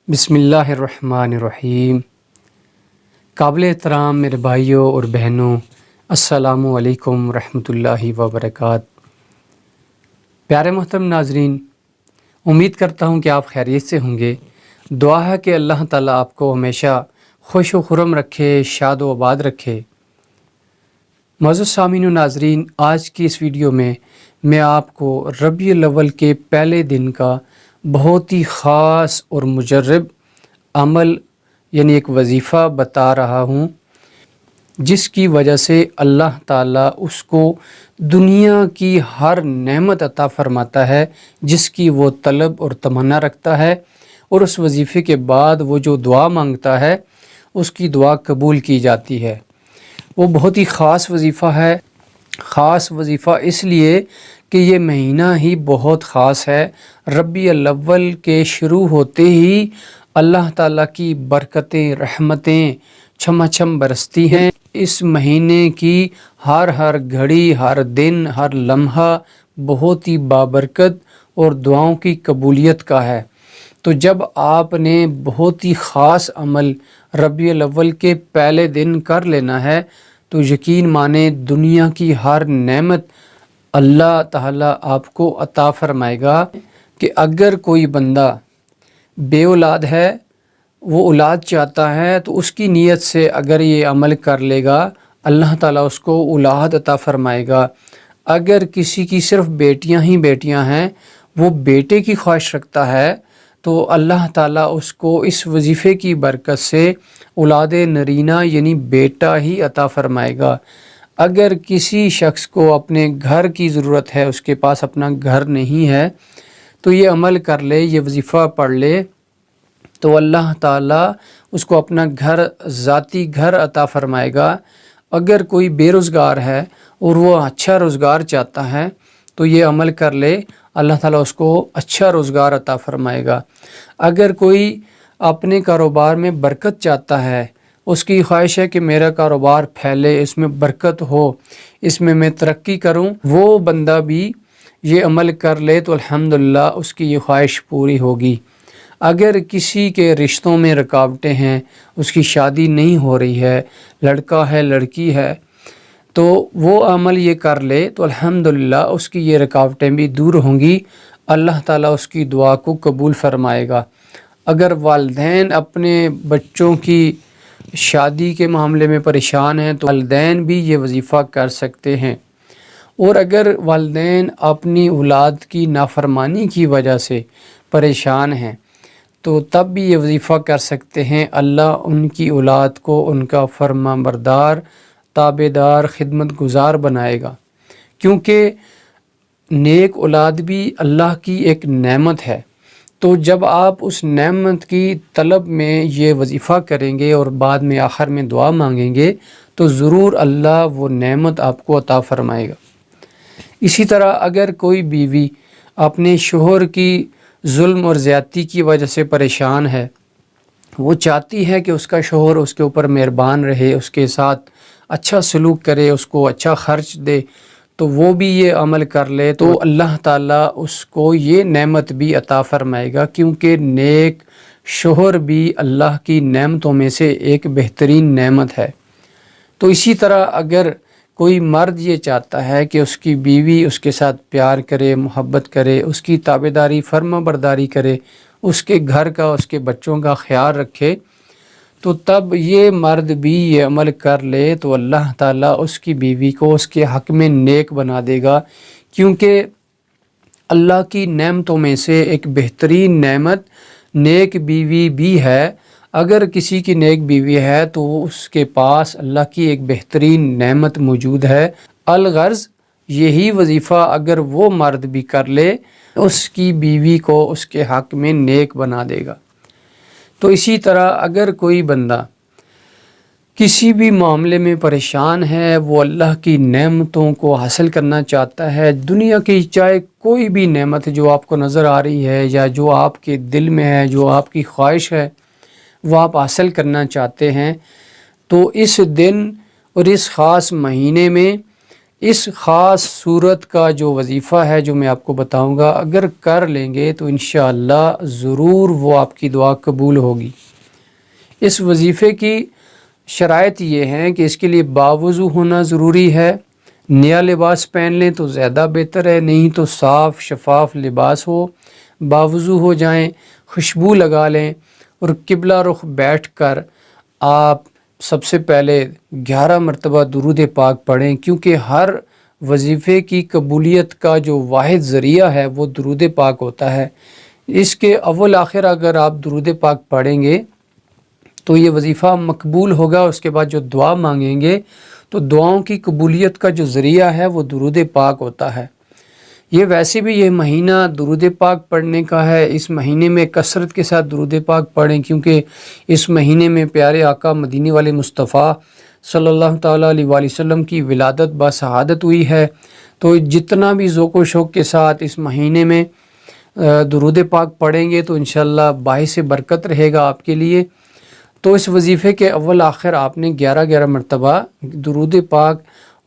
بسم اللہ الرحمن الرحیم۔ قابل احترام میرے بھائیوں اور بہنوں، السلام علیکم ورحمۃ اللہ وبرکاتہ۔ پیارے محترم ناظرین، امید کرتا ہوں کہ آپ خیریت سے ہوں گے۔ دعا ہے کہ اللہ تعالیٰ آپ کو ہمیشہ خوش و خرم رکھے، شاد و آباد رکھے۔ معزز سامعین و ناظرین، آج کی اس ویڈیو میں آپ کو ربیع الاول کے پہلے دن کا بہت ہی خاص اور مجرب عمل یعنی ایک وظیفہ بتا رہا ہوں، جس کی وجہ سے اللہ تعالیٰ اس کو دنیا کی ہر نعمت عطا فرماتا ہے جس کی وہ طلب اور تمنا رکھتا ہے، اور اس وظیفے کے بعد وہ جو دعا مانگتا ہے اس کی دعا قبول کی جاتی ہے۔ وہ بہت ہی خاص وظیفہ ہے۔ خاص وظیفہ اس لیے کہ یہ مہینہ ہی بہت خاص ہے۔ ربیع الاول کے شروع ہوتے ہی اللہ تعالیٰ کی برکتیں، رحمتیں چھما چھم برستی ہیں۔ اس مہینے کی ہر گھڑی، ہر دن، ہر لمحہ بہت ہی بابرکت اور دعاؤں کی قبولیت کا ہے۔ تو جب آپ نے بہت ہی خاص عمل ربیع الاول کے پہلے دن کر لینا ہے تو یقین مانیں دنیا کی ہر نعمت اللہ تعالیٰ آپ کو عطا فرمائے گا۔ کہ اگر کوئی بندہ بے اولاد ہے، وہ اولاد چاہتا ہے، تو اس کی نیت سے اگر یہ عمل کر لے گا اللہ تعالیٰ اس کو اولاد عطا فرمائے گا۔ اگر کسی کی صرف بیٹیاں ہی بیٹیاں ہیں، وہ بیٹے کی خواہش رکھتا ہے، تو اللہ تعالیٰ اس کو اس وظیفے کی برکت سے اولاد نرینہ یعنی بیٹا ہی عطا فرمائے گا۔ اگر کسی شخص کو اپنے گھر کی ضرورت ہے، اس کے پاس اپنا گھر نہیں ہے، تو یہ عمل کر لے، یہ وظیفہ پڑھ لے، تو اللہ تعالیٰ اس کو اپنا ذاتی گھر عطا فرمائے گا۔ اگر کوئی بے روزگار ہے اور وہ اچھا روزگار چاہتا ہے تو یہ عمل کر لے، اللہ تعالیٰ اس کو اچھا روزگار عطا فرمائے گا۔ اگر کوئی اپنے کاروبار میں برکت چاہتا ہے، اس کی خواہش ہے کہ میرا کاروبار پھیلے، اس میں برکت ہو، اس میں ترقی کروں، وہ بندہ بھی یہ عمل کر لے تو الحمدللہ اس کی یہ خواہش پوری ہوگی۔ اگر کسی کے رشتوں میں رکاوٹیں ہیں، اس کی شادی نہیں ہو رہی ہے، لڑکا ہے لڑکی ہے، تو وہ عمل یہ کر لے تو الحمدللہ اس کی یہ رکاوٹیں بھی دور ہوں گی، اللہ تعالیٰ اس کی دعا کو قبول فرمائے گا۔ اگر والدین اپنے بچوں کی شادی کے معاملے میں پریشان ہیں تو والدین بھی یہ وظیفہ کر سکتے ہیں، اور اگر والدین اپنی اولاد کی نافرمانی کی وجہ سے پریشان ہیں تو تب بھی یہ وظیفہ کر سکتے ہیں۔ اللہ ان کی اولاد کو ان کا فرما بردار، تابع دار، خدمت گزار بنائے گا، کیونکہ نیک اولاد بھی اللہ کی ایک نعمت ہے۔ تو جب آپ اس نعمت کی طلب میں یہ وظیفہ کریں گے اور بعد میں آخر میں دعا مانگیں گے تو ضرور اللہ وہ نعمت آپ کو عطا فرمائے گا۔ اسی طرح اگر کوئی بیوی اپنے شوہر کی ظلم اور زیادتی کی وجہ سے پریشان ہے، وہ چاہتی ہے کہ اس کا شوہر اس کے اوپر مہربان رہے، اس کے ساتھ اچھا سلوک کرے، اس کو اچھا خرچ دے، تو وہ بھی یہ عمل کر لے تو اللہ تعالیٰ اس کو یہ نعمت بھی عطا فرمائے گا، کیونکہ نیک شوہر بھی اللہ کی نعمتوں میں سے ایک بہترین نعمت ہے۔ تو اسی طرح اگر کوئی مرد یہ چاہتا ہے کہ اس کی بیوی اس کے ساتھ پیار کرے، محبت کرے، اس کی تابع داری، فرما برداری کرے، اس کے گھر کا، اس کے بچوں کا خیال رکھے، تو تب یہ مرد بھی یہ عمل کر لے تو اللہ تعالیٰ اس کی بیوی کو اس کے حق میں نیک بنا دے گا، کیونکہ اللہ کی نعمتوں میں سے ایک بہترین نعمت نیک بیوی بھی ہے۔ اگر کسی کی نیک بیوی ہے تو اس کے پاس اللہ کی ایک بہترین نعمت موجود ہے۔ الغرض یہی وظیفہ اگر وہ مرد بھی کر لے، اس کی بیوی کو اس کے حق میں نیک بنا دے گا۔ تو اسی طرح اگر کوئی بندہ کسی بھی معاملے میں پریشان ہے، وہ اللہ کی نعمتوں کو حاصل کرنا چاہتا ہے، دنیا کی چاہے کوئی بھی نعمت جو آپ کو نظر آ رہی ہے یا جو آپ کے دل میں ہے، جو آپ کی خواہش ہے، وہ آپ حاصل کرنا چاہتے ہیں، تو اس دن اور اس خاص مہینے میں اس خاص صورت کا جو وظیفہ ہے جو میں آپ کو بتاؤں گا، اگر کر لیں گے تو انشاءاللہ ضرور وہ آپ کی دعا قبول ہوگی۔ اس وظیفے کی شرائط یہ ہیں کہ اس کے لیے باوضو ہونا ضروری ہے، نیا لباس پہن لیں تو زیادہ بہتر ہے، نہیں تو صاف شفاف لباس ہو، باوضو ہو جائیں، خوشبو لگا لیں اور قبلہ رخ بیٹھ کر آپ سب سے پہلے 11 مرتبہ درود پاک پڑھیں، کیونکہ ہر وظیفے کی قبولیت کا جو واحد ذریعہ ہے وہ درود پاک ہوتا ہے۔ اس کے اول آخر اگر آپ درود پاک پڑھیں گے تو یہ وظیفہ مقبول ہوگا۔ اس کے بعد جو دعا مانگیں گے تو دعاؤں کی قبولیت کا جو ذریعہ ہے وہ درود پاک ہوتا ہے۔ یہ ویسے بھی یہ مہینہ درود پاک پڑھنے کا ہے، اس مہینے میں کثرت کے ساتھ درود پاک پڑھیں، کیونکہ اس مہینے میں پیارے آقا مدینے والے مصطفیٰ صلی اللہ تعالیٰ علیہ وآلہ وسلم کی ولادت بشہادت ہوئی ہے۔ تو جتنا بھی ذوق و شوق کے ساتھ اس مہینے میں درود پاک پڑھیں گے تو انشاءاللہ باعث برکت رہے گا آپ کے لیے۔ تو اس وظیفے کے اول آخر آپ نے 11 مرتبہ درود پاک،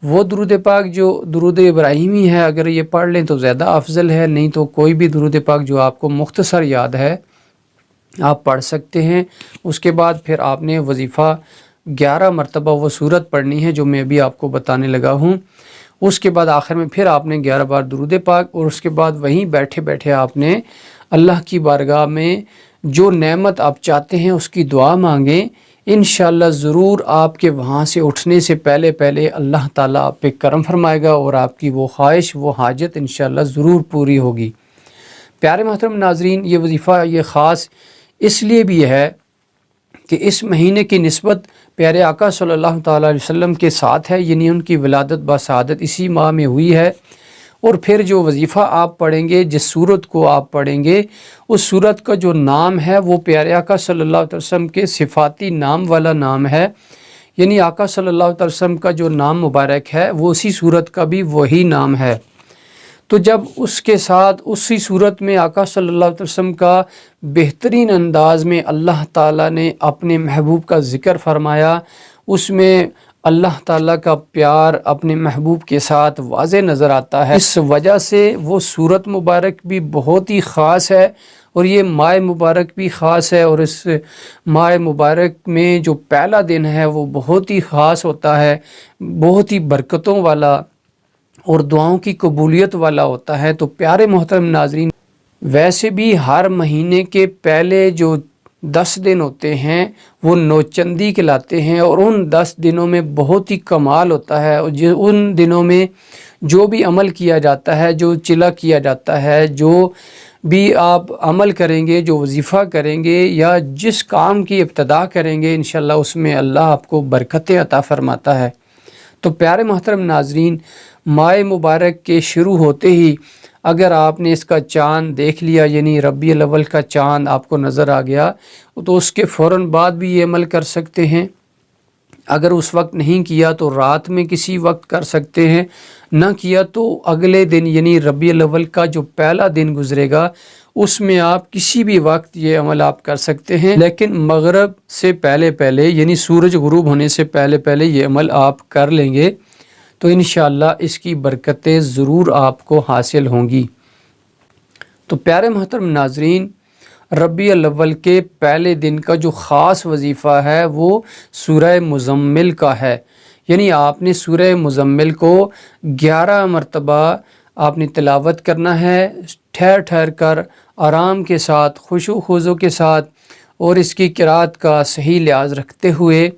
وہ درود پاک جو درود ابراہیمی ہے اگر یہ پڑھ لیں تو زیادہ افضل ہے، نہیں تو کوئی بھی درود پاک جو آپ کو مختصر یاد ہے آپ پڑھ سکتے ہیں۔ اس کے بعد پھر آپ نے وظیفہ 11 مرتبہ وہ سورت پڑھنی ہے جو میں ابھی آپ کو بتانے لگا ہوں۔ اس کے بعد آخر میں پھر آپ نے 11 بار درود پاک، اور اس کے بعد وہیں بیٹھے بیٹھے آپ نے اللہ کی بارگاہ میں جو نعمت آپ چاہتے ہیں اس کی دعا مانگیں، انشاءاللہ ضرور آپ کے وہاں سے اٹھنے سے پہلے اللہ تعالیٰ آپ پہ کرم فرمائے گا اور آپ کی وہ خواہش، وہ حاجت انشاءاللہ ضرور پوری ہوگی۔ پیارے محترم ناظرین، یہ وظیفہ یہ خاص اس لیے بھی ہے کہ اس مہینے کی نسبت پیارے آقا صلی اللہ تعالیٰ علیہ وسلم کے ساتھ ہے، یعنی ان کی ولادت بشہادت اسی ماہ میں ہوئی ہے۔ اور پھر جو وظیفہ آپ پڑھیں گے، جس سورت کو آپ پڑھیں گے، اس سورت کا جو نام ہے وہ پیارے آقا صلی اللہ علیہ وسلم کے صفاتی نام والا نام ہے، یعنی آقا صلی اللہ علیہ وسلم کا جو نام مبارک ہے وہ اسی سورت کا بھی وہی نام ہے۔ تو جب اس کے ساتھ اسی صورت میں آقا صلی اللہ علیہ وسلم کا بہترین انداز میں اللہ تعالیٰ نے اپنے محبوب کا ذکر فرمایا، اس میں اللہ تعالیٰ کا پیار اپنے محبوب کے ساتھ واضح نظر آتا ہے، اس وجہ سے وہ صورت مبارک بھی بہت ہی خاص ہے اور یہ ماہ مبارک بھی خاص ہے، اور اس ماہ مبارک میں جو پہلا دن ہے وہ بہت ہی خاص ہوتا ہے، بہت ہی برکتوں والا اور دعاؤں کی قبولیت والا ہوتا ہے۔ تو پیارے محترم ناظرین، ویسے بھی ہر مہینے کے پہلے جو 10 دن ہوتے ہیں وہ نوچندی کہلاتے ہیں، اور ان 10 دنوں میں بہت ہی کمال ہوتا ہے، اور ان دنوں میں جو بھی عمل کیا جاتا ہے، جو چلا کیا جاتا ہے، جو بھی آپ عمل کریں گے، جو وظیفہ کریں گے یا جس کام کی ابتدا کریں گے، انشاءاللہ اس میں اللہ آپ کو برکتیں عطا فرماتا ہے۔ تو پیارے محترم ناظرین، ماہ مبارک کے شروع ہوتے ہی اگر آپ نے اس کا چاند دیکھ لیا، یعنی ربیع الاول کا چاند آپ کو نظر آ گیا، تو اس کے فوراً بعد بھی یہ عمل کر سکتے ہیں۔ اگر اس وقت نہیں کیا تو رات میں کسی وقت کر سکتے ہیں، نہ کیا تو اگلے دن یعنی ربیع الاول کا جو پہلا دن گزرے گا اس میں آپ کسی بھی وقت یہ عمل آپ کر سکتے ہیں، لیکن مغرب سے پہلے یعنی سورج غروب ہونے سے پہلے یہ عمل آپ کر لیں گے تو انشاءاللہ اس کی برکتیں ضرور آپ کو حاصل ہوں گی۔ تو پیارے محترم ناظرین، ربیع الاول کے پہلے دن کا جو خاص وظیفہ ہے وہ سورہ مزمل کا ہے، یعنی آپ نے سورہ مزمل کو 11 مرتبہ آپ نے تلاوت کرنا ہے، ٹھہر کر آرام کے ساتھ، خشوع و خضوع کے ساتھ، اور اس کی قرأت کا صحیح لحاظ رکھتے ہوئے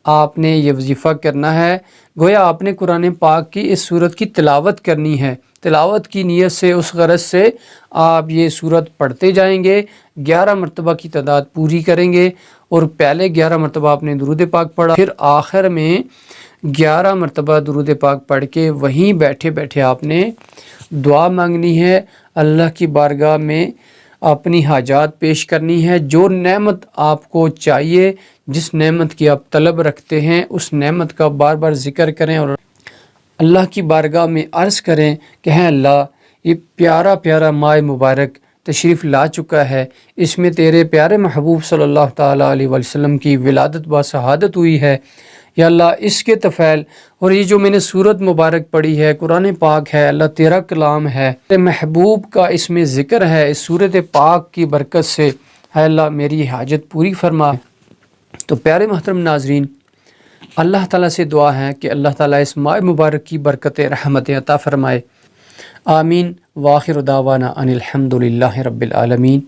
آپ نے یہ وظیفہ کرنا ہے۔ گویا آپ نے قرآن پاک کی اس سورت کی تلاوت کرنی ہے، تلاوت کی نیت سے، اس غرض سے آپ یہ سورت پڑھتے جائیں گے، 11 مرتبہ کی تعداد پوری کریں گے، اور پہلے 11 مرتبہ آپ نے درود پاک پڑھا، پھر آخر میں 11 مرتبہ درود پاک پڑھ کے وہیں بیٹھے بیٹھے آپ نے دعا مانگنی ہے، اللہ کی بارگاہ میں اپنی حاجات پیش کرنی ہے، جو نعمت آپ کو چاہیے، جس نعمت کی آپ طلب رکھتے ہیں اس نعمت کا بار بار ذکر کریں اور اللہ کی بارگاہ میں عرض کریں کہ ہے اللہ، یہ پیارا ماہ مبارک تشریف لا چکا ہے، اس میں تیرے پیارے محبوب صلی اللہ تعالیٰ علیہ وسلم کی ولادت بشہادت ہوئی ہے، یا اللہ اس کے طفیل اور یہ جو میں نے صورت مبارک پڑھی ہے، قرآن پاک ہے، اللہ تیرا کلام ہے، تیرے محبوب کا اس میں ذکر ہے، اس صورت پاک کی برکت سے اے اللہ میری حاجت پوری فرما۔ تو پیارے محترم ناظرین، اللہ تعالیٰ سے دعا ہے کہ اللہ تعالیٰ اس ماہ مبارک کی برکت رحمت عطا فرمائے۔ آمین۔ وآخر دعوانا ان الحمد للہ رب العالمین۔